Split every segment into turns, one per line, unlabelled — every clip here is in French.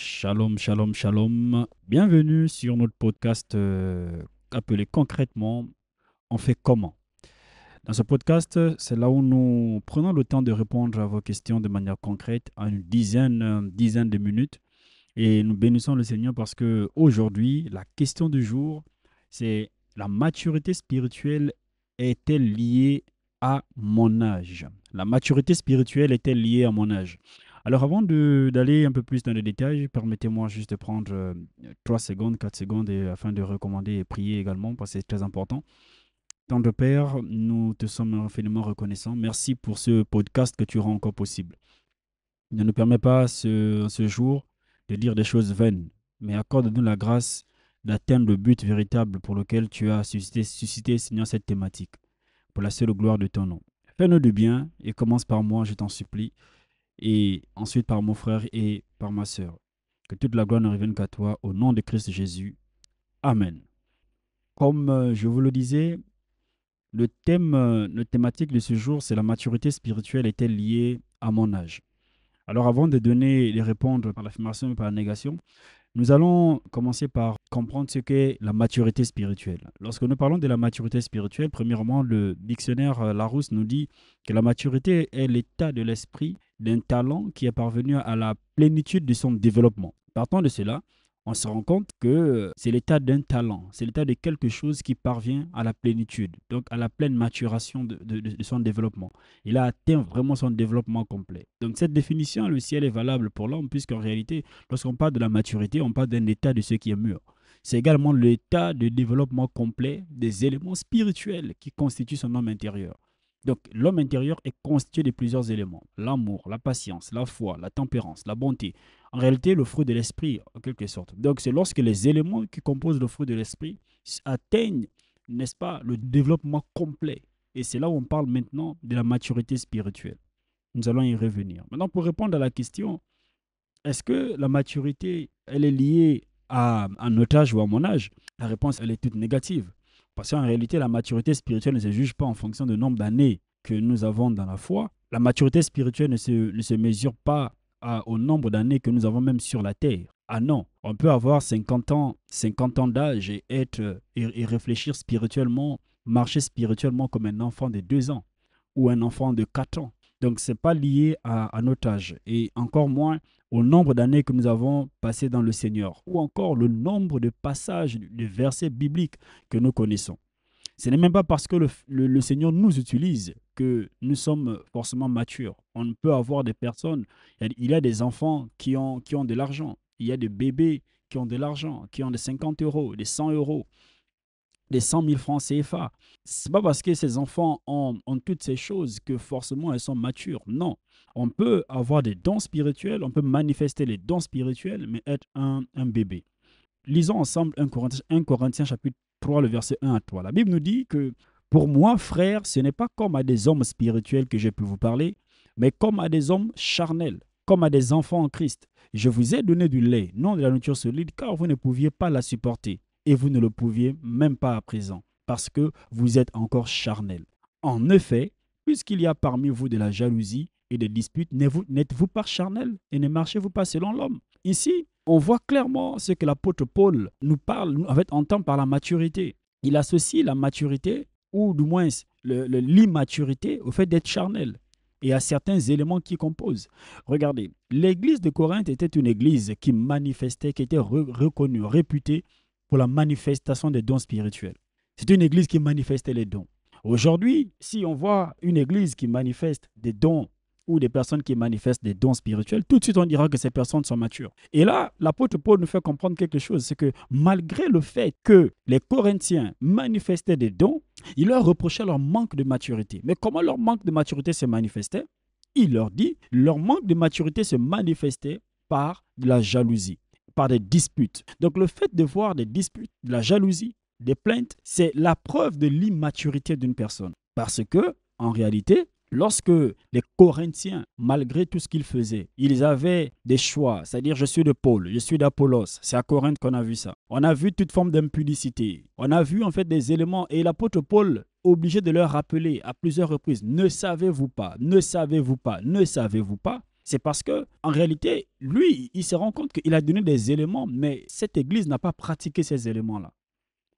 Shalom, shalom, shalom. Bienvenue sur notre podcast appelé concrètement On fait comment. Dans ce podcast, c'est là où nous prenons le temps de répondre à vos questions de manière concrète en une dizaine de minutes. Et nous bénissons le Seigneur parce que aujourd'hui, la question du jour, c'est la maturité spirituelle est-elle liée à mon âge? La maturité spirituelle est-elle liée à mon âge? Alors avant d'aller un peu plus dans les détails, permettez-moi juste de prendre 3 secondes, 4 secondes afin de recommander et prier également parce que c'est très important. Tendre Père, nous te sommes infiniment reconnaissants. Merci pour ce podcast que tu rends encore possible. Ne nous permets pas ce jour de dire des choses vaines, mais accorde-nous la grâce d'atteindre le but véritable pour lequel tu as suscité, Seigneur, cette thématique, pour la seule gloire de ton nom. Fais-nous du bien et commence par moi, je t'en supplie, et ensuite par mon frère et par ma sœur. Que toute la gloire ne revienne qu'à toi, au nom de Christ Jésus. Amen. Comme je vous le disais, notre thématique de ce jour, c'est la maturité spirituelle est-elle liée à mon âge? Alors avant de donner et de répondre par l'affirmation et par la négation, nous allons commencer par comprendre ce qu'est la maturité spirituelle. Lorsque nous parlons de la maturité spirituelle, premièrement, le dictionnaire Larousse nous dit que la maturité est l'état de l'esprit d'un talent qui est parvenu à la plénitude de son développement. Partant de cela, on se rend compte que c'est l'état d'un talent, c'est l'état de quelque chose qui parvient à la plénitude, donc à la pleine maturation de son développement. Il a atteint vraiment son développement complet. Donc cette définition, le ciel est valable pour l'homme, puisqu'en réalité, lorsqu'on parle de la maturité, on parle d'un état de ce qui est mûr. C'est également l'état de développement complet des éléments spirituels qui constituent son homme intérieur. Donc l'homme intérieur est constitué de plusieurs éléments. L'amour, la patience, la foi, la tempérance, la bonté. En réalité, le fruit de l'esprit, en quelque sorte. Donc c'est lorsque les éléments qui composent le fruit de l'esprit atteignent, n'est-ce pas, le développement complet. Et c'est là où on parle maintenant de la maturité spirituelle. Nous allons y revenir. Maintenant, pour répondre à la question, est-ce que la maturité, elle est liée à notre âge ou à mon âge? La réponse, elle est toute négative. Parce qu'en réalité, la maturité spirituelle ne se juge pas en fonction du nombre d'années que nous avons dans la foi. La maturité spirituelle ne se mesure pas au nombre d'années que nous avons même sur la terre. Ah non, on peut avoir 50 ans d'âge et réfléchir spirituellement, marcher spirituellement comme un enfant de 2 ans ou un enfant de 4 ans. Donc, ce n'est pas lié à notre âge et encore moins au nombre d'années que nous avons passées dans le Seigneur ou encore le nombre de passages, de versets bibliques que nous connaissons. Ce n'est même pas parce que le Seigneur nous utilise que nous sommes forcément matures. On peut avoir des personnes, il y a des enfants qui ont de l'argent, il y a des bébés qui ont de l'argent, qui ont des 50 euros, des 100 euros, des 100 000 francs CFA. Ce n'est pas parce que ces enfants ont toutes ces choses que forcément elles sont matures. Non, on peut avoir des dons spirituels, on peut manifester les dons spirituels, mais être un bébé. Lisons ensemble 1 Corinthiens chapitre 3, le verset 1 à 3. La Bible nous dit que pour moi, frère, ce n'est pas comme à des hommes spirituels que j'ai pu vous parler, mais comme à des hommes charnels, comme à des enfants en Christ. Je vous ai donné du lait, non de la nourriture solide, car vous ne pouviez pas la supporter. Et vous ne le pouviez même pas à présent, parce que vous êtes encore charnels. En effet, puisqu'il y a parmi vous de la jalousie et des disputes, n'êtes-vous pas charnels et ne marchez-vous pas selon l'homme? Ici, on voit clairement ce que l'apôtre Paul nous parle, en fait, entend par la maturité. Il associe la maturité, ou du moins l'immaturité, au fait d'être charnel et à certains éléments qui composent. Regardez, l'église de Corinthe était une église qui manifestait, qui était reconnue, réputée pour la manifestation des dons spirituels. C'est une église qui manifestait les dons. Aujourd'hui, si on voit une église qui manifeste des dons ou des personnes qui manifestent des dons spirituels, tout de suite on dira que ces personnes sont matures. Et là, l'apôtre Paul nous fait comprendre quelque chose, c'est que malgré le fait que les Corinthiens manifestaient des dons, il leur reprochait leur manque de maturité. Mais comment leur manque de maturité se manifestait? Il leur dit, leur manque de maturité se manifestait par de la jalousie, par des disputes. Donc le fait de voir des disputes, de la jalousie, des plaintes, c'est la preuve de l'immaturité d'une personne. Parce que, en réalité, lorsque les Corinthiens, malgré tout ce qu'ils faisaient, ils avaient des choix, c'est-à-dire je suis de Paul, je suis d'Apollos, c'est à Corinthe qu'on a vu ça. On a vu toute forme d'impudicité, on a vu en fait des éléments et l'apôtre Paul, obligé de leur rappeler à plusieurs reprises, ne savez-vous pas, ne savez-vous pas, ne savez-vous pas. C'est parce que, en réalité, lui, il se rend compte qu'il a donné des éléments, mais cette Église n'a pas pratiqué ces éléments-là.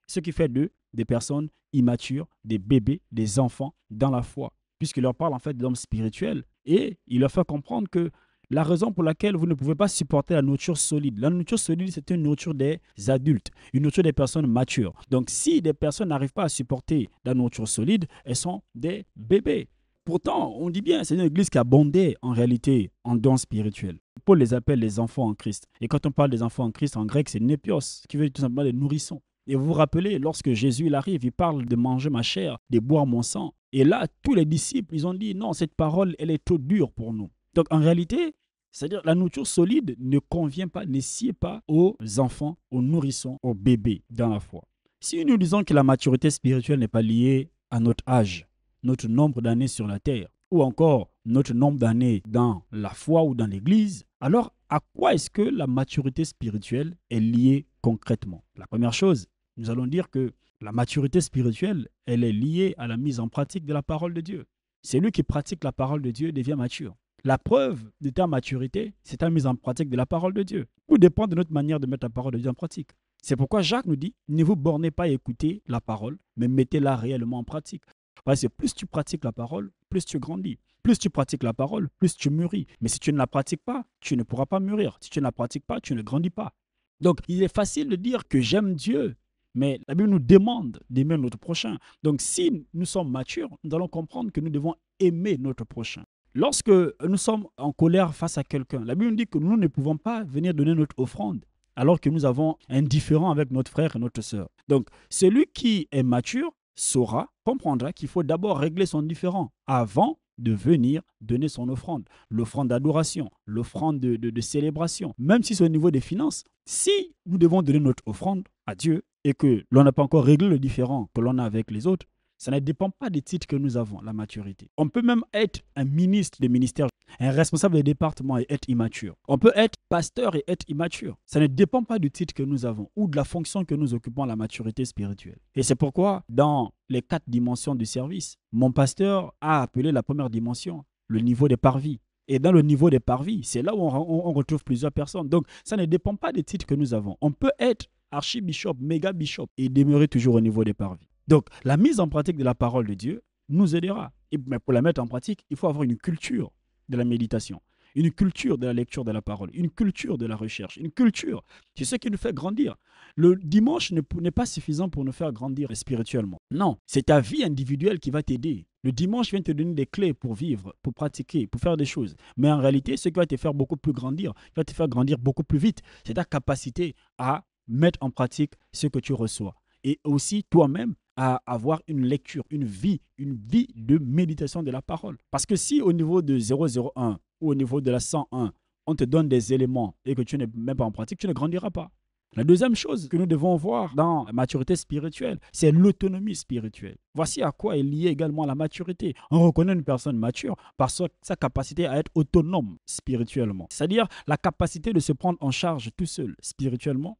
Ce qui fait d'eux des personnes immatures, des bébés, des enfants dans la foi, puisqu'il leur parle en fait d'hommes spirituels et il leur fait comprendre que la raison pour laquelle vous ne pouvez pas supporter la nourriture solide. La nourriture solide, c'est une nourriture des adultes, une nourriture des personnes matures. Donc, si des personnes n'arrivent pas à supporter la nourriture solide, elles sont des bébés. Pourtant, on dit bien, c'est une église qui a bondé en réalité en dons spirituels. Paul les appelle les enfants en Christ. Et quand on parle des enfants en Christ, en grec, c'est népios, qui veut dire tout simplement des nourrissons. Et vous vous rappelez, lorsque Jésus il arrive, il parle de manger ma chair, de boire mon sang. Et là, tous les disciples, ils ont dit, non, cette parole, elle est trop dure pour nous. Donc, en réalité, c'est-à-dire la nourriture solide ne convient pas, ne sied pas aux enfants, aux nourrissons, aux bébés dans la foi. Si nous disons que la maturité spirituelle n'est pas liée à notre âge, notre nombre d'années sur la terre, ou encore notre nombre d'années dans la foi ou dans l'Église, alors à quoi est-ce que la maturité spirituelle est liée concrètement? La première chose, nous allons dire que la maturité spirituelle, elle est liée à la mise en pratique de la parole de Dieu. Celui qui pratique la parole de Dieu devient mature. La preuve de ta maturité, c'est ta mise en pratique de la parole de Dieu. Tout dépend de notre manière de mettre la parole de Dieu en pratique. C'est pourquoi Jacques nous dit, ne vous bornez pas à écouter la parole, mais mettez-la réellement en pratique. Parce que plus tu pratiques la parole, plus tu grandis. Plus tu pratiques la parole, plus tu mûris. Mais si tu ne la pratiques pas, tu ne pourras pas mûrir. Si tu ne la pratiques pas, tu ne grandis pas. Donc, il est facile de dire que j'aime Dieu, mais la Bible nous demande d'aimer notre prochain. Donc, si nous sommes matures, nous allons comprendre que nous devons aimer notre prochain. Lorsque nous sommes en colère face à quelqu'un, la Bible nous dit que nous ne pouvons pas venir donner notre offrande alors que nous avons un différend avec notre frère et notre sœur. Donc, celui qui est mature saura, comprendra qu'il faut d'abord régler son différend avant de venir donner son offrande. L'offrande d'adoration, l'offrande de célébration, même si c'est au niveau des finances. Si nous devons donner notre offrande à Dieu et que l'on n'a pas encore réglé le différend que l'on a avec les autres, ça ne dépend pas des titres que nous avons, la maturité. On peut même être un ministre de ministère, un responsable de département et être immature. On peut être pasteur et être immature. Ça ne dépend pas du titre que nous avons ou de la fonction que nous occupons, la maturité spirituelle. Et c'est pourquoi, dans les 4 dimensions du service, mon pasteur a appelé la première dimension le niveau des parvis. Et dans le niveau des parvis, c'est là où on retrouve plusieurs personnes. Donc, ça ne dépend pas des titres que nous avons. On peut être archibishop, méga bishop et demeurer toujours au niveau des parvis. Donc, la mise en pratique de la parole de Dieu nous aidera. Mais pour la mettre en pratique, il faut avoir une culture de la méditation, une culture de la lecture de la parole, une culture de la recherche, une culture. C'est ce qui nous fait grandir. Le dimanche n'est pas suffisant pour nous faire grandir spirituellement. Non, c'est ta vie individuelle qui va t'aider. Le dimanche vient te donner des clés pour vivre, pour pratiquer, pour faire des choses. Mais en réalité, ce qui va te faire beaucoup plus grandir, qui va te faire grandir beaucoup plus vite, c'est ta capacité à mettre en pratique ce que tu reçois. Et aussi toi-même à avoir une lecture, une vie de méditation de la parole. Parce que si au niveau de 001 ou au niveau de la 101, on te donne des éléments et que tu n'es même pas en pratique, tu ne grandiras pas. La deuxième chose que nous devons voir dans la maturité spirituelle, c'est l'autonomie spirituelle. Voici à quoi est liée également la maturité. On reconnaît une personne mature par sa capacité à être autonome spirituellement. C'est-à-dire la capacité de se prendre en charge tout seul spirituellement.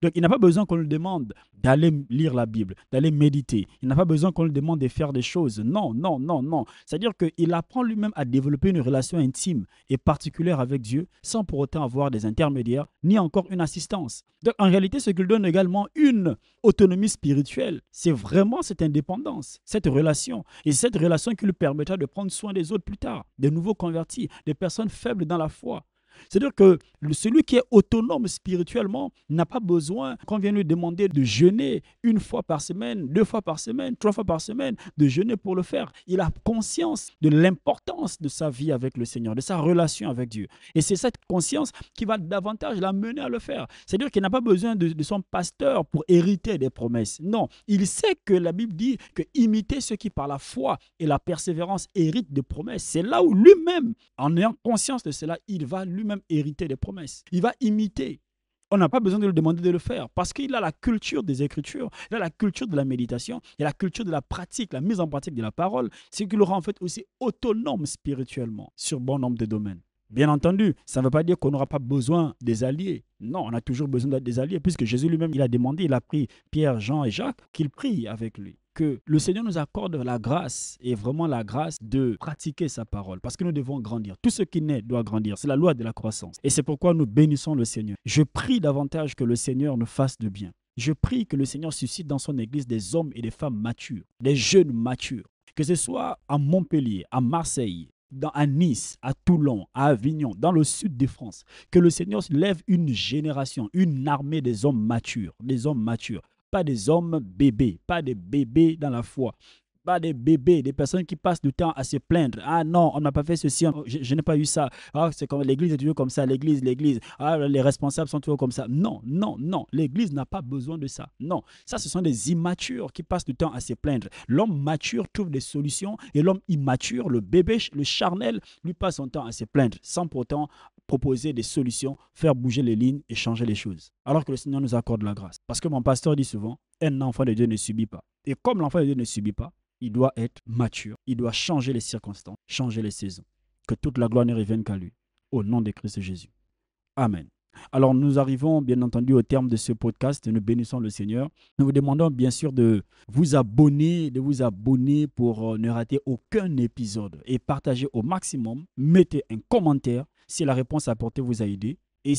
Donc, il n'a pas besoin qu'on lui demande d'aller lire la Bible, d'aller méditer. Il n'a pas besoin qu'on lui demande de faire des choses. Non, non, non, non. C'est-à-dire qu'il apprend lui-même à développer une relation intime et particulière avec Dieu sans pour autant avoir des intermédiaires ni encore une assistance. Donc, en réalité, ce qu'il donne également une autonomie spirituelle, c'est vraiment cette indépendance, cette relation. Et cette relation qui lui permettra de prendre soin des autres plus tard, des nouveaux convertis, des personnes faibles dans la foi. C'est-à-dire que celui qui est autonome spirituellement n'a pas besoin qu'on vienne lui demander de jeûner 1 fois par semaine, 2 fois par semaine, 3 fois par semaine, de jeûner pour le faire. Il a conscience de l'importance de sa vie avec le Seigneur, de sa relation avec Dieu. Et c'est cette conscience qui va davantage l'amener à le faire. C'est-à-dire qu'il n'a pas besoin de son pasteur pour hériter des promesses. Non, il sait que la Bible dit que imiter ceux qui par la foi et la persévérance héritent des promesses. C'est là où lui-même, en ayant conscience de cela, il va lui-même hériter des promesses. Il va imiter. On n'a pas besoin de lui demander de le faire parce qu'il a la culture des Écritures, il a la culture de la méditation, il a la culture de la pratique, la mise en pratique de la parole, ce qui le rend en fait aussi autonome spirituellement sur bon nombre de domaines. Bien entendu, ça ne veut pas dire qu'on n'aura pas besoin des alliés. Non, on a toujours besoin des alliés puisque Jésus lui-même, il a demandé, il a pris Pierre, Jean et Jacques qu'ils prient avec lui. que le Seigneur nous accorde la grâce, et vraiment la grâce de pratiquer sa parole, parce que nous devons grandir. Tout ce qui naît doit grandir. C'est la loi de la croissance. Et c'est pourquoi nous bénissons le Seigneur. Je prie davantage que le Seigneur nous fasse de bien. Je prie que le Seigneur suscite dans son Église des hommes et des femmes matures, des jeunes matures, que ce soit à Montpellier, à Marseille, à Nice, à Toulon, à Avignon, dans le sud de France, que le Seigneur lève une génération, une armée des hommes matures, pas des hommes bébés, pas des bébés dans la foi, pas des bébés, des personnes qui passent du temps à se plaindre. Ah non, on n'a pas fait ceci, je n'ai pas eu ça. Ah, c'est comme l'église est toujours comme ça, l'église. Ah, les responsables sont toujours comme ça. Non, non, non. L'église n'a pas besoin de ça. Non, ça, ce sont des immatures qui passent du temps à se plaindre. L'homme mature trouve des solutions et l'homme immature, le bébé, le charnel, lui passe son temps à se plaindre sans pourtant proposer des solutions, faire bouger les lignes et changer les choses. Alors que le Seigneur nous accorde la grâce. Parce que mon pasteur dit souvent, un enfant de Dieu ne subit pas. Et comme l'enfant de Dieu ne subit pas, il doit être mature, il doit changer les circonstances, changer les saisons. Que toute la gloire ne revienne qu'à lui. Au nom de Christ Jésus. Amen. Alors nous arrivons bien entendu au terme de ce podcast. Nous bénissons le Seigneur. Nous vous demandons bien sûr de vous abonner pour ne rater aucun épisode et partager au maximum. Mettez un commentaire si la réponse apportée vous a aidé. Et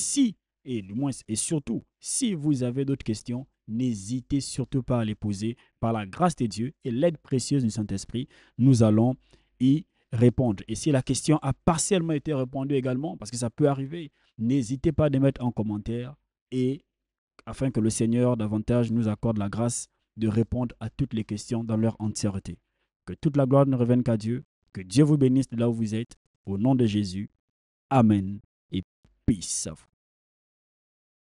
surtout, si vous avez d'autres questions, n'hésitez surtout pas à les poser. Par la grâce de Dieu et l'aide précieuse du Saint-Esprit, nous allons y répondre. Et si la question a partiellement été répondue également, parce que ça peut arriver, n'hésitez pas à les mettre en commentaire et afin que le Seigneur davantage nous accorde la grâce de répondre à toutes les questions dans leur entièreté. Que toute la gloire ne revienne qu'à Dieu. Que Dieu vous bénisse de là où vous êtes. Au nom de Jésus. Amen et peace à vous.